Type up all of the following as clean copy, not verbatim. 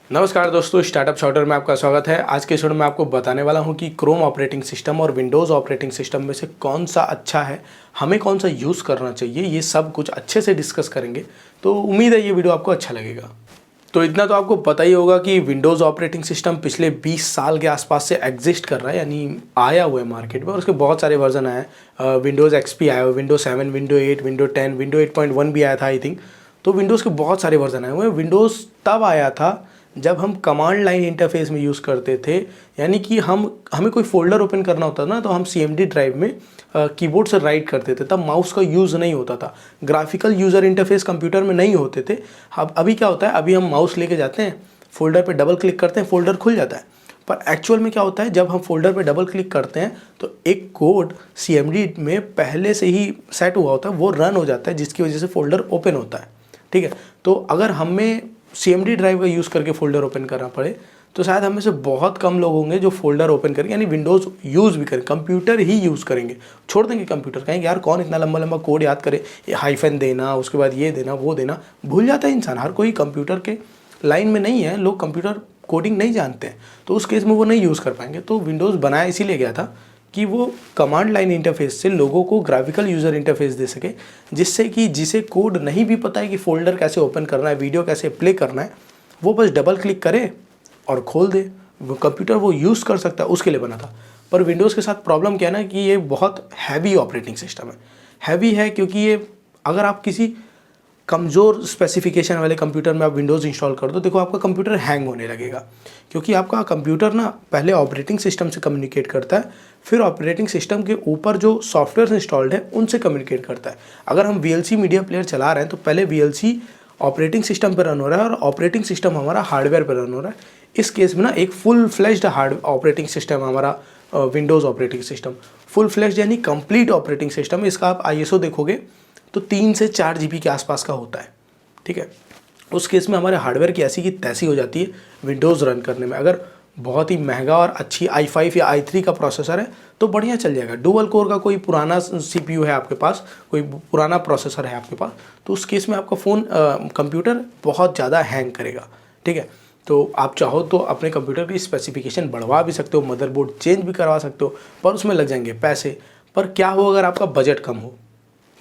नमस्कार दोस्तों, startup shorter में आपका स्वागत है। आज के वीडियो में आपको बताने वाला हूं कि क्रोम ऑपरेटिंग सिस्टम और विंडोज़ ऑपरेटिंग सिस्टम में से कौन सा अच्छा है, हमें कौन सा यूज़ करना चाहिए, ये सब कुछ अच्छे से डिस्कस करेंगे। तो उम्मीद है ये वीडियो आपको अच्छा लगेगा। तो इतना तो आपको पता ही होगा कि विंडोज़ ऑपरेटिंग सिस्टम पिछले 20 साल के आसपास से एग्जिस्ट कर रहा है, यानी आया हुआ है मार्केट में और उसके बहुत सारे वर्जन आए हैं। विंडोज़ एक्सपी आया हुआ, विंडोज 7, विंडो 8, विंडो 10, विंडो 8.1 भी आया था आई थिंक। तो विंडोज़ के बहुत सारे वर्जन आए हुए हैं। विंडोज़ तब आया था जब हम कमांड लाइन इंटरफेस में यूज़ करते थे, यानी कि हमें कोई फोल्डर ओपन करना होता ना तो हम CMD ड्राइव में कीबोर्ड से राइट करते थे। तब माउस का यूज़ नहीं होता था, ग्राफिकल यूज़र इंटरफेस कंप्यूटर में नहीं होते थे। अब अभी क्या होता है, अभी हम माउस लेके जाते हैं, फोल्डर पे डबल क्लिक करते हैं, फोल्डर खुल जाता है। पर एक्चुअल में क्या होता है, जब हम फोल्डर पे डबल क्लिक करते हैं तो एक कोड CMD में पहले से ही सेट हुआ होता है, वो रन हो जाता है, जिसकी वजह से फोल्डर ओपन होता है। ठीक है, तो अगर हमें CMD ड्राइव का यूज़ करके फोल्डर ओपन करना पड़े तो शायद हमें से बहुत कम लोग होंगे जो फोल्डर ओपन करेंगे, यानी विंडोज़ यूज़ भी करें, कंप्यूटर ही यूज़ करेंगे, छोड़ देंगे कंप्यूटर। कहेंगे यार कौन इतना लंबा लंबा कोड याद करे, ये हाइफन देना, उसके बाद ये देना वो देना, भूल जाता है इंसान। हर कोई कंप्यूटर के लाइन में नहीं है, लोग कंप्यूटर कोडिंग नहीं जानते हैं, तो उस केस में वो नहीं यूज़ कर पाएंगे। तो विंडोज़ बनाया इसीलिए गया था कि वो कमांड लाइन इंटरफेस से लोगों को ग्राफिकल यूज़र इंटरफेस दे सके, जिससे कि जिसे कोड नहीं भी पता है कि फ़ोल्डर कैसे ओपन करना है, वीडियो कैसे प्ले करना है, वो बस डबल क्लिक करे और खोल दे, वो कंप्यूटर वो यूज़ कर सकता है, उसके लिए बना था। पर विंडोज़ के साथ प्रॉब्लम क्या है ना कि ये बहुत हैवी ऑपरेटिंग सिस्टम है। हैवी है क्योंकि ये अगर आप किसी कमज़ोर स्पेसिफिकेशन वाले कंप्यूटर में आप विंडोज़ इंस्टॉल कर दो, देखो आपका कंप्यूटर हैंग होने लगेगा, क्योंकि आपका कंप्यूटर ना पहले ऑपरेटिंग सिस्टम से कम्युनिकेट करता है, फिर ऑपरेटिंग सिस्टम के ऊपर जो सॉफ्टवेयर इंस्टॉल्ड है उनसे कम्युनिकेट करता है। अगर हम VLC मीडिया प्लेयर चला रहे हैं तो पहले VLC ऑपरेटिंग सिस्टम पर रन हो रहा है और ऑपरेटिंग सिस्टम हमारा हार्डवेयर पर रन हो रहा है। इस केस में ना एक full fleshed hard operating system हमारा Windows operating system, full fleshed यानी कंप्लीट ऑपरेटिंग सिस्टम। इसका आप ISO देखोगे तो 3 से 4 GB के आसपास का होता है। ठीक है, उस केस में हमारे हार्डवेयर की ऐसी की तैसी हो जाती है विंडोज़ रन करने में। अगर बहुत ही महंगा और अच्छी i5 या i3 का प्रोसेसर है तो बढ़िया चल जाएगा। डुअल कोर का कोई पुराना CPU है आपके पास, कोई पुराना प्रोसेसर है आपके पास, तो उस केस में आपका फ़ोन कंप्यूटर बहुत ज़्यादा हैंग करेगा। ठीक है, तो आप चाहो तो अपने कंप्यूटर की स्पेसिफिकेशन बढ़वा भी सकते हो, मदरबोर्ड चेंज भी करवा सकते हो, पर उसमें लग जाएंगे पैसे। पर क्या हो अगर आपका बजट कम हो,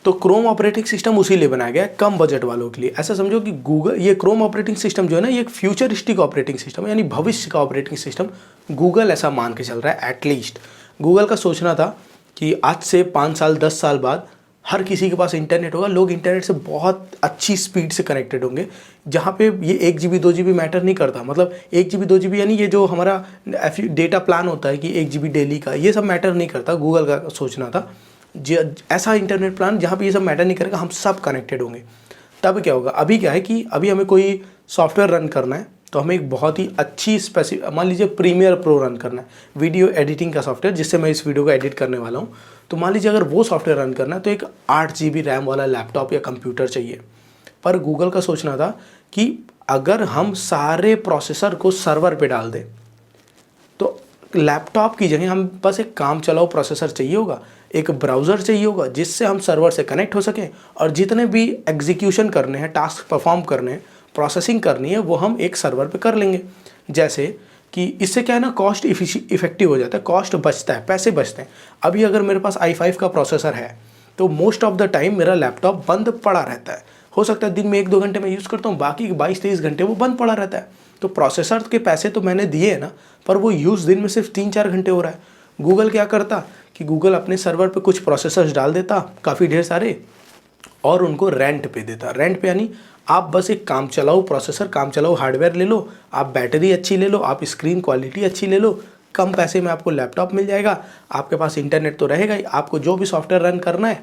तो क्रोम ऑपरेटिंग सिस्टम उसी लिए बनाया गया है, कम बजट वालों के लिए। ऐसा समझो कि ये क्रोम ऑपरेटिंग सिस्टम जो है ना, ये एक फ्यूचरिस्टिक ऑपरेटिंग सिस्टम है, यानी भविष्य का ऑपरेटिंग सिस्टम गूगल ऐसा मान के चल रहा है। एटलीस्ट गूगल का सोचना था कि आज से 5 साल 10 साल बाद हर किसी के पास इंटरनेट होगा, लोग इंटरनेट से बहुत अच्छी स्पीड से कनेक्टेड होंगे, जहाँ पे ये 1 GB 2 GB मैटर नहीं करता। मतलब 1 GB 2 GB यानी ये जो हमारा डेटा प्लान होता है कि 1 GB डेली का, ये सब मैटर नहीं करता। गूगल का सोचना था ऐसा इंटरनेट प्लान जहाँ पे ये सब मैटर नहीं करेगा, हम सब कनेक्टेड होंगे। तब क्या होगा, अभी क्या है कि अभी हमें कोई सॉफ्टवेयर रन करना है तो हमें एक बहुत ही अच्छी मान लीजिए प्रीमियर प्रो रन करना है, वीडियो एडिटिंग का सॉफ्टवेयर जिससे मैं इस वीडियो को एडिट करने वाला हूँ। तो मान लीजिए अगर वो सॉफ्टवेयर रन करना है तो एक 8 GB रैम वाला लैपटॉप या कंप्यूटर चाहिए। पर गूगल का सोचना था कि अगर हम सारे प्रोसेसर को सर्वर पे डाल दें तो लैपटॉप की जगह हम बस एक काम चलाओ प्रोसेसर चाहिए होगा, एक ब्राउज़र चाहिए होगा जिससे हम सर्वर से कनेक्ट हो सकें, और जितने भी एग्जीक्यूशन करने हैं, टास्क परफॉर्म करने हैं, प्रोसेसिंग करनी है, वो हम एक सर्वर पे कर लेंगे। जैसे कि इससे क्या है ना, कॉस्ट इफेक्टिव हो जाता है, कॉस्ट बचता है, पैसे बचते हैं। अभी अगर मेरे पास i5 का प्रोसेसर है तो मोस्ट ऑफ द टाइम मेरा लैपटॉप बंद पड़ा रहता है। हो सकता है दिन में 1-2 घंटे मैं यूज़ करता हूँ, बाकी 22-23 घंटे वो बंद पड़ा रहता है। तो प्रोसेसर के पैसे तो मैंने दिए हैं ना, पर वो यूज़ दिन में सिर्फ 3-4 घंटे हो रहा है। गूगल क्या करता कि गूगल अपने सर्वर पे कुछ प्रोसेसर्स डाल देता, काफ़ी ढेर सारे, और उनको रेंट पे देता। रेंट पे यानी आप बस एक काम चलाओ प्रोसेसर, काम चलाओ हार्डवेयर ले लो, आप बैटरी अच्छी ले लो, आप स्क्रीन क्वालिटी अच्छी ले लो, कम पैसे में आपको लैपटॉप मिल जाएगा, आपके पास इंटरनेट तो रहेगा ही। आपको जो भी सॉफ्टवेयर रन करना है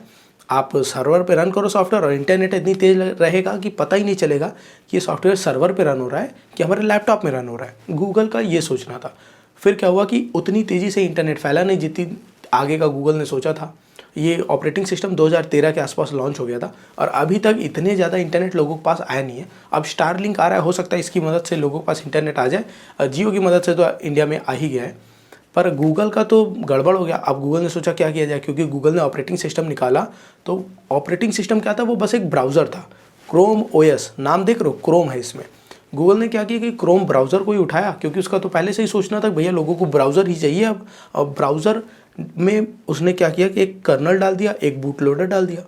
आप सर्वर पे रन करो सॉफ्टवेयर, और इंटरनेट इतनी तेज़ रहेगा कि पता ही नहीं चलेगा कि ये सॉफ्टवेयर सर्वर पे रन हो रहा है कि हमारे लैपटॉप में रन हो रहा है। गूगल का ये सोचना था। फिर क्या हुआ कि उतनी तेज़ी से इंटरनेट फैला नहीं जितनी आगे का गूगल ने सोचा था। ये ऑपरेटिंग सिस्टम 2013 के आसपास लॉन्च हो गया था और अभी तक इतने ज़्यादा इंटरनेट लोगों के पास आया नहीं है। अब स्टारलिंक आ रहा है, हो सकता है इसकी मदद से लोगों के पास इंटरनेट आ जाए। जियो की मदद से तो इंडिया में आ ही गया है, पर गूगल का तो गड़बड़ हो गया। अब गूगल ने सोचा क्या किया जाए, क्योंकि गूगल ने ऑपरेटिंग सिस्टम निकाला तो ऑपरेटिंग सिस्टम क्या था, वो बस एक ब्राउज़र था, क्रोम OS नाम देख रहे हो, क्रोम है इसमें। गूगल ने क्या किया कि क्रोम ब्राउज़र को ही उठाया, क्योंकि उसका तो पहले से ही सोचना था भैया लोगों को ब्राउज़र ही चाहिए अब ब्राउज़र में उसने क्या किया कि एक कर्नल डाल दिया, एक बूट लोडर डाल दिया,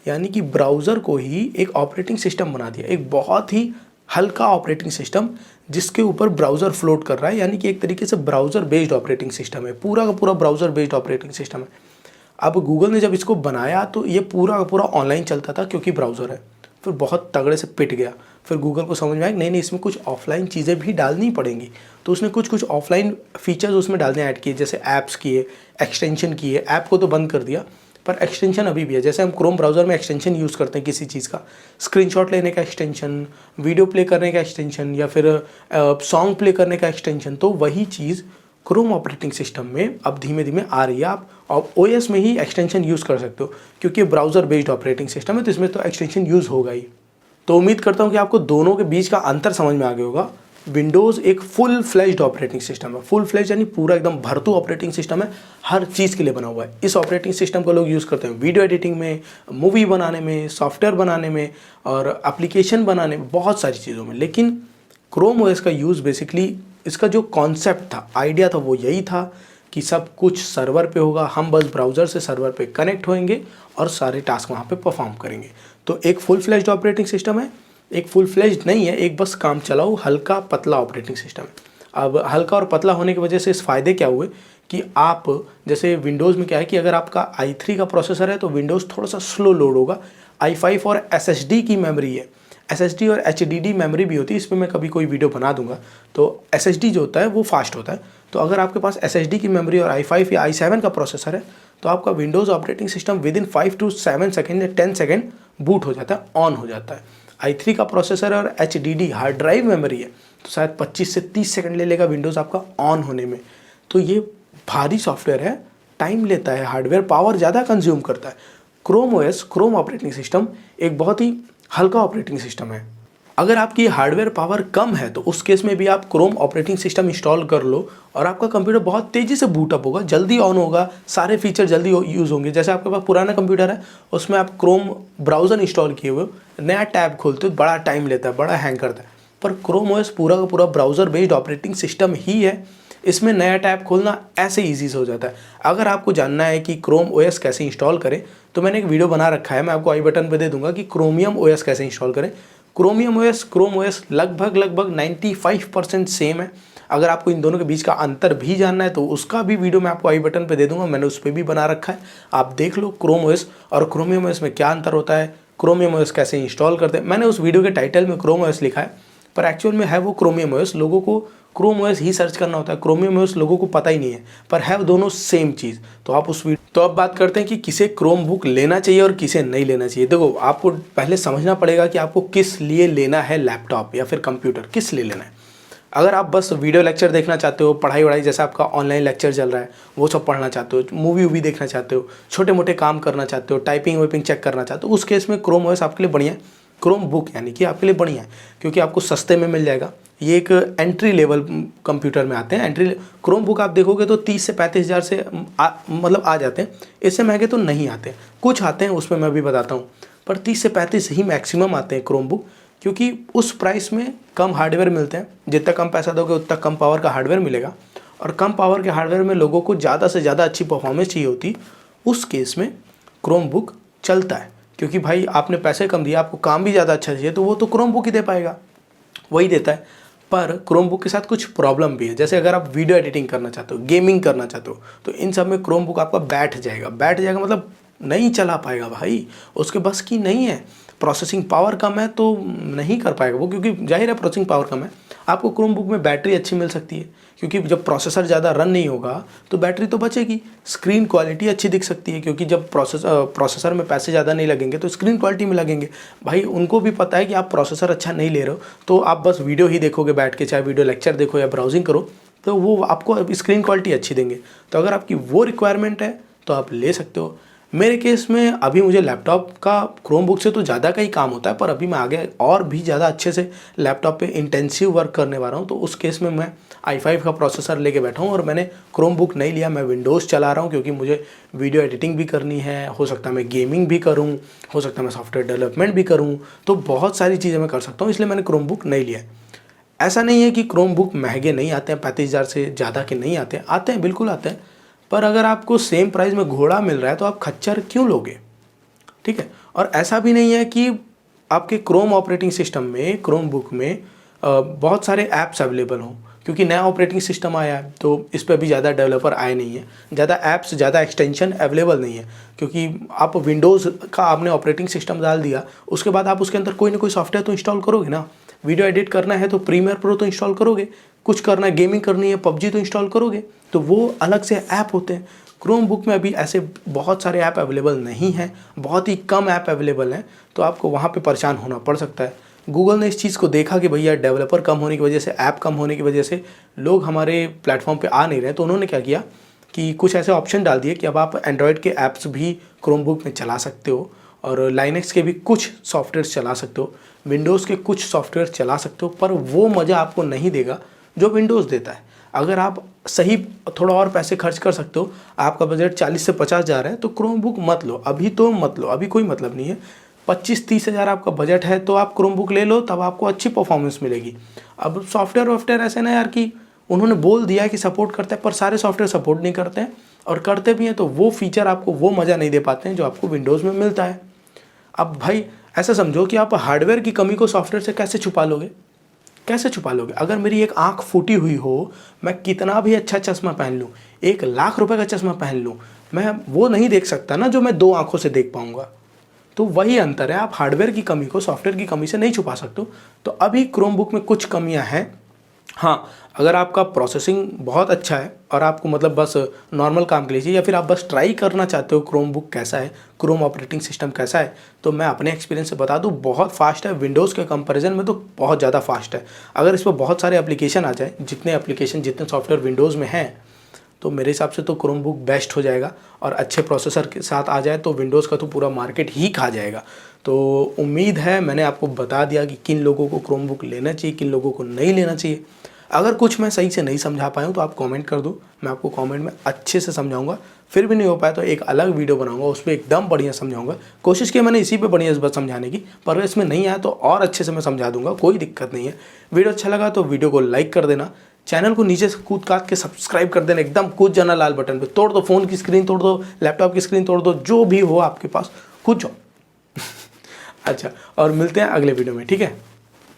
यानी कि ब्राउज़र को ही एक ऑपरेटिंग सिस्टम बना दिया, एक बहुत ही हल्का ऑपरेटिंग सिस्टम जिसके ऊपर ब्राउज़र फ्लोट कर रहा है, यानी कि एक तरीके से ब्राउज़र बेस्ड ऑपरेटिंग सिस्टम है, पूरा का पूरा ब्राउज़र बेस्ड ऑपरेटिंग सिस्टम है। अब गूगल ने जब इसको बनाया तो ये पूरा का पूरा ऑनलाइन चलता था क्योंकि ब्राउज़र है, फिर बहुत तगड़े से पिट गया। फिर गूगल को समझ में आया नहीं नहीं इसमें कुछ ऑफलाइन चीज़ें भी डालनी पड़ेंगी, तो उसने कुछ कुछ ऑफलाइन फीचर्स उसमें डालने ऐड किए, जैसे ऐप्स किए, एक्सटेंशन किए। ऐप को तो बंद कर दिया पर एक्सटेंशन अभी भी है, जैसे हम क्रोम ब्राउज़र में एक्सटेंशन यूज़ करते हैं किसी चीज़ का, स्क्रीनशॉट लेने का एक्सटेंशन, वीडियो प्ले करने का एक्सटेंशन, या फिर सॉन्ग प्ले करने का एक्सटेंशन, तो वही चीज़ क्रोम ऑपरेटिंग सिस्टम में अब धीमे धीमे आ रही है। आप ओएस में ही एक्सटेंशन यूज़ कर सकते हो क्योंकि ब्राउज़र बेस्ड ऑपरेटिंग सिस्टम है, तो इसमें तो एक्सटेंशन यूज़ होगा ही। तो उम्मीद करता हूँ कि आपको दोनों के बीच का अंतर समझ में आ गया होगा। विंडोज़ एक फुल फ्लेज्ड ऑपरेटिंग सिस्टम है, फुल फ्लेज यानी पूरा एकदम भरतू ऑपरेटिंग सिस्टम है, हर चीज़ के लिए बना हुआ है। इस ऑपरेटिंग सिस्टम को लोग यूज़ करते हैं वीडियो एडिटिंग में, मूवी बनाने में, सॉफ्टवेयर बनाने में और एप्लीकेशन बनाने में, बहुत सारी चीज़ों में। लेकिन क्रोम ओएस का यूज़ बेसिकली इसका जो कॉन्सेप्ट था, आइडिया था, वो यही था कि सब कुछ सर्वर पे होगा, हम बस ब्राउज़र से सर्वर पे कनेक्ट होएंगे और सारे टास्क वहाँ पे परफॉर्म करेंगे। तो एक फुल फ्लेज्ड ऑपरेटिंग सिस्टम है, एक फुल फ्लेज्ड नहीं है, एक बस काम चलाओ हल्का पतला ऑपरेटिंग सिस्टम है। अब हल्का और पतला होने की वजह से इस फ़ायदे क्या हुए कि आप जैसे विंडोज़ में क्या है कि अगर आपका i3 का प्रोसेसर है तो विंडोज़ थोड़ा सा स्लो लोड होगा। i5 और SSD की मेमोरी है, SSD और HDD मेमोरी भी होती है, इस पर मैं कभी कोई वीडियो बना दूंगा। तो SSD जो होता है वो फास्ट होता है, तो अगर आपके पास SSD की मेमोरी और i5 या i7 का प्रोसेसर है तो आपका Windows operating system with in 5 to 7 second या 10 सेकेंड बूट हो जाता है, ऑन हो जाता है। i3 का प्रोसेसर और HDD हार्ड ड्राइव मेमोरी है तो शायद 25 से 30 सेकंड ले लेगा विंडोज़ आपका ऑन होने में। तो ये भारी सॉफ्टवेयर है, टाइम लेता है, हार्डवेयर पावर ज़्यादा कंज्यूम करता है। Chrome OS, Chrome operating system एक बहुत ही हल्का ऑपरेटिंग सिस्टम है। अगर आपकी हार्डवेयर पावर कम है तो उस केस में भी आप क्रोम ऑपरेटिंग सिस्टम इंस्टॉल कर लो और आपका कंप्यूटर बहुत तेज़ी से बूटअप होगा, जल्दी ऑन होगा, सारे फीचर जल्दी यूज़ होंगे। जैसे आपके पास पुराना कंप्यूटर है उसमें आप क्रोम ब्राउज़र इंस्टॉल किए हुए, नया टैब खोलते हो, बड़ा टाइम लेता है, बड़ा हैंग करता है। पर क्रोम ओएस पूरा का पूरा ब्राउज़र बेस्ड ऑपरेटिंग सिस्टम ही है, इसमें नया टैब खोलना ऐसे ईजी से हो जाता है। अगर आपको जानना है कि क्रोम ओएस कैसे इंस्टॉल करें तो मैंने एक वीडियो बना रखा है, मैं आपको आई बटन पे दे दूंगा कि क्रोमियम ओएस कैसे इंस्टॉल करें। क्रोमियम ओएस, क्रोम ओएस लगभग 95% सेम है। अगर आपको इन दोनों के बीच का अंतर भी जानना है तो उसका भी वीडियो मैं आपको आई बटन पे दे दूंगा, मैंने उस पर भी बना रखा है, आप देख लो क्रोम ओएस और क्रोमियम ओएस में क्या अंतर होता है, क्रोमियम ओएस कैसे इंस्टॉल करते हैं। मैंने उस वीडियो के टाइटल में क्रोम ओएस लिखा है पर एक्चुअल में है वो क्रोमियम ओएस। लोगों को क्रोम ओएस ही सर्च करना होता है, क्रोमियम ओएस लोगों को पता ही नहीं है, पर है दोनों सेम चीज़। तो आप उस वीडियो, तो अब बात करते हैं कि किसे क्रोम बुक लेना चाहिए और किसे नहीं लेना चाहिए। देखो आपको पहले समझना पड़ेगा कि आपको किस लिए लेना है लैपटॉप या फिर कंप्यूटर, किस लिए लेना है। अगर आप बस वीडियो लेक्चर देखना चाहते हो, पढ़ाई वढ़ाई जैसा आपका ऑनलाइन लेक्चर चल रहा है वो सब पढ़ना चाहते हो, मूवी वूवी देखना चाहते हो, छोटे मोटे काम करना चाहते हो, टाइपिंग वाइपिंग चेक करना चाहते हो, उस केस में क्रोम ओएस आपके लिए बढ़िया है। क्रोम बुक यानी कि आपके लिए बढ़िया है क्योंकि आपको सस्ते में मिल जाएगा। ये एक एंट्री लेवल कंप्यूटर में आते हैं। एंट्री क्रोम बुक आप देखोगे तो 30 से 35 हज़ार से मतलब आ जाते हैं, इससे महंगे तो नहीं आते, कुछ आते हैं उसमें मैं भी बताता हूँ, पर 30 से 35 ही मैक्सिमम आते हैं क्रोम बुक, क्योंकि उस प्राइस में कम हार्डवेयर मिलते हैं। जितना कम पैसा दोगे उतना कम पावर का हार्डवेयर मिलेगा, और कम पावर के हार्डवेयर में लोगों को ज़्यादा से ज़्यादा अच्छी परफॉर्मेंस चाहिए होती, उस केस में क्रोम बुक चलता है। क्योंकि भाई आपने पैसे कम दिए, आपको काम भी ज़्यादा अच्छा चाहिए, तो वो तो क्रोम बुक ही दे पाएगा, वही देता है। पर क्रोम बुक के साथ कुछ प्रॉब्लम भी है, जैसे अगर आप वीडियो एडिटिंग करना चाहते हो, गेमिंग करना चाहते हो, तो इन सब में क्रोम बुक आपका बैठ जाएगा मतलब नहीं चला पाएगा भाई, उसके बस की नहीं है। प्रोसेसिंग पावर कम है तो नहीं कर पाएगा वो, क्योंकि जाहिर है प्रोसेसिंग पावर कम है। आपको क्रोम बुक में बैटरी अच्छी मिल सकती है क्योंकि जब प्रोसेसर ज़्यादा रन नहीं होगा तो बैटरी तो बचेगी। स्क्रीन क्वालिटी अच्छी दिख सकती है क्योंकि जब प्रोसेसर में पैसे ज़्यादा नहीं लगेंगे तो स्क्रीन क्वालिटी में लगेंगे। भाई उनको भी पता है कि आप प्रोसेसर अच्छा नहीं ले रहे हो तो आप बस वीडियो ही देखोगे बैठ के, चाहे वीडियो लेक्चर देखो या ब्राउजिंग करो, तो वो आपको स्क्रीन क्वालिटी अच्छी देंगे। तो अगर आपकी वो रिक्वायरमेंट है तो आप ले सकते हो। मेरे केस में अभी मुझे लैपटॉप का क्रोम बुक से तो ज़्यादा का ही काम होता है, पर अभी मैं आगे और भी ज़्यादा अच्छे से लैपटॉप पे इंटेंसिव वर्क करने वाला हूँ, तो उस केस में मैं i5 का प्रोसेसर लेके बैठा हूँ और मैंने क्रोम बुक नहीं लिया। मैं विंडोज़ चला रहा हूँ क्योंकि मुझे वीडियो एडिटिंग भी करनी है, हो सकता है मैं गेमिंग भी करूँ, हो सकता है मैं सॉफ्टवेयर डेवलपमेंट भी करूँ, तो बहुत सारी चीज़ें मैं कर सकता हूँ, इसलिए मैंने क्रोम बुक नहीं लिया। ऐसा नहीं है कि क्रोम बुक महंगे नहीं आते हैं, 35,000 से ज़्यादा के नहीं आते हैं बिल्कुल आते हैं, पर अगर आपको सेम प्राइस में घोड़ा मिल रहा है तो आप खच्चर क्यों लोगे, ठीक है। और ऐसा भी नहीं है कि आपके क्रोम ऑपरेटिंग सिस्टम में, क्रोम बुक में बहुत सारे ऐप्स अवेलेबल हों, क्योंकि नया ऑपरेटिंग सिस्टम आया है तो इस पर भी ज़्यादा डेवलपर आए नहीं है, ज़्यादा ऐप्स, ज़्यादा एक्सटेंशन अवेलेबल नहीं है। क्योंकि आप विंडोज़ का आपने ऑपरेटिंग सिस्टम डाल दिया, उसके बाद आप उसके अंदर कोई ना कोई सॉफ्टवेयर तो इंस्टॉल करोगे ना। वीडियो एडिट करना है तो प्रीमियर प्रो तो इंस्टॉल करोगे, कुछ करना है, गेमिंग करनी है, पबजी तो इंस्टॉल करोगे, तो वो अलग से ऐप होते हैं। क्रोम बुक में अभी ऐसे बहुत सारे ऐप अवेलेबल नहीं हैं, बहुत ही कम ऐप अवेलेबल हैं, तो आपको वहाँ पे परेशान होना पड़ सकता है। गूगल ने इस चीज़ को देखा कि भैया डेवलपर कम होने की वजह से, ऐप कम होने की वजह से लोग हमारे प्लेटफॉर्म पे आ नहीं रहे, तो उन्होंने क्या किया कि कुछ ऐसे ऑप्शन डाल दिए कि अब आप एंड्रॉयड के ऐप्स भी क्रोम बुक में चला सकते हो, और लाइनक्स के भी कुछ सॉफ्टवेयर चला सकते हो, विंडोज़ के कुछ सॉफ्टवेयर चला सकते हो, पर वो मज़ा आपको नहीं देगा जो विंडोज़ देता है। अगर आप सही थोड़ा और पैसे खर्च कर सकते हो, आपका बजट 40 से 50 जा रहा है, तो क्रोम बुक मत लो, अभी तो मत लो, अभी कोई मतलब नहीं है। 25-30 हज़ार आपका बजट है तो आप क्रोम बुक ले लो, तब आपको अच्छी परफॉर्मेंस मिलेगी। अब सॉफ्टवेयर ऐसे ना यार कि उन्होंने बोल दिया कि सपोर्ट करते हैं, पर सारे सॉफ्टवेयर सपोर्ट नहीं करते हैं, और करते भी हैं तो वो फीचर आपको वो मज़ा नहीं दे पाते हैं जो आपको विंडोज़ में मिलता है। अब भाई ऐसा समझो कि आप हार्डवेयर की कमी को सॉफ्टवेयर से कैसे छुपा लोगे, कैसे छुपा लोगे। अगर मेरी एक आंख फूटी हुई हो, मैं कितना भी अच्छा चश्मा पहन लूँ, 1 लाख रुपए का चश्मा पहन लूँ, मैं वो नहीं देख सकता ना जो मैं 2 आंखों से देख पाऊंगा। तो वही अंतर है, आप हार्डवेयर की कमी को सॉफ्टवेयर की कमी से नहीं छुपा सकते हो। तो अभी क्रोम बुक में कुछ कमियां हैं। हाँ, अगर आपका प्रोसेसिंग बहुत अच्छा है और आपको मतलब बस नॉर्मल काम के लिए चाहिए, या फिर आप बस ट्राई करना चाहते हो क्रोम बुक कैसा है, क्रोम ऑपरेटिंग सिस्टम कैसा है, तो मैं अपने एक्सपीरियंस से बता दूं, बहुत फास्ट है। विंडोज़ के कंपैरिजन में तो बहुत ज़्यादा फास्ट है। अगर इस पर बहुत सारे एप्लीकेशन आ जाए, जितने सॉफ्टवेयर विंडोज़ में हैं, तो मेरे हिसाब से तो क्रोम बुक बेस्ट हो जाएगा, और अच्छे प्रोसेसर के साथ आ जाए तो विंडोज़ का तो पूरा मार्केट ही खा जाएगा। तो उम्मीद है मैंने आपको बता दिया कि किन लोगों को क्रोम बुक लेना चाहिए, किन लोगों को नहीं लेना चाहिए। अगर कुछ मैं सही से नहीं समझा पाया हूँ तो आप कमेंट कर दो, मैं आपको कमेंट में अच्छे से समझाऊंगा। फिर भी नहीं हो पाया तो एक अलग वीडियो बनाऊंगा, उस पर एकदम बढ़िया समझाऊंगा। कोशिश की मैंने इसी पे बढ़िया बस समझाने की, पर अगर इसमें नहीं आया तो और अच्छे से मैं समझा दूंगा, कोई दिक्कत नहीं है। वीडियो अच्छा लगा तो वीडियो को लाइक कर देना, चैनल को नीचे से कूद काट के सब्सक्राइब कर देना, एकदम कूद जाना लाल बटन पे, तोड़ दो फ़ोन की स्क्रीन, तोड़ दो लैपटॉप की स्क्रीन, तोड़ दो, जो भी हो आपके पास, कूद जाओ। अच्छा, और मिलते हैं अगले वीडियो में, ठीक है।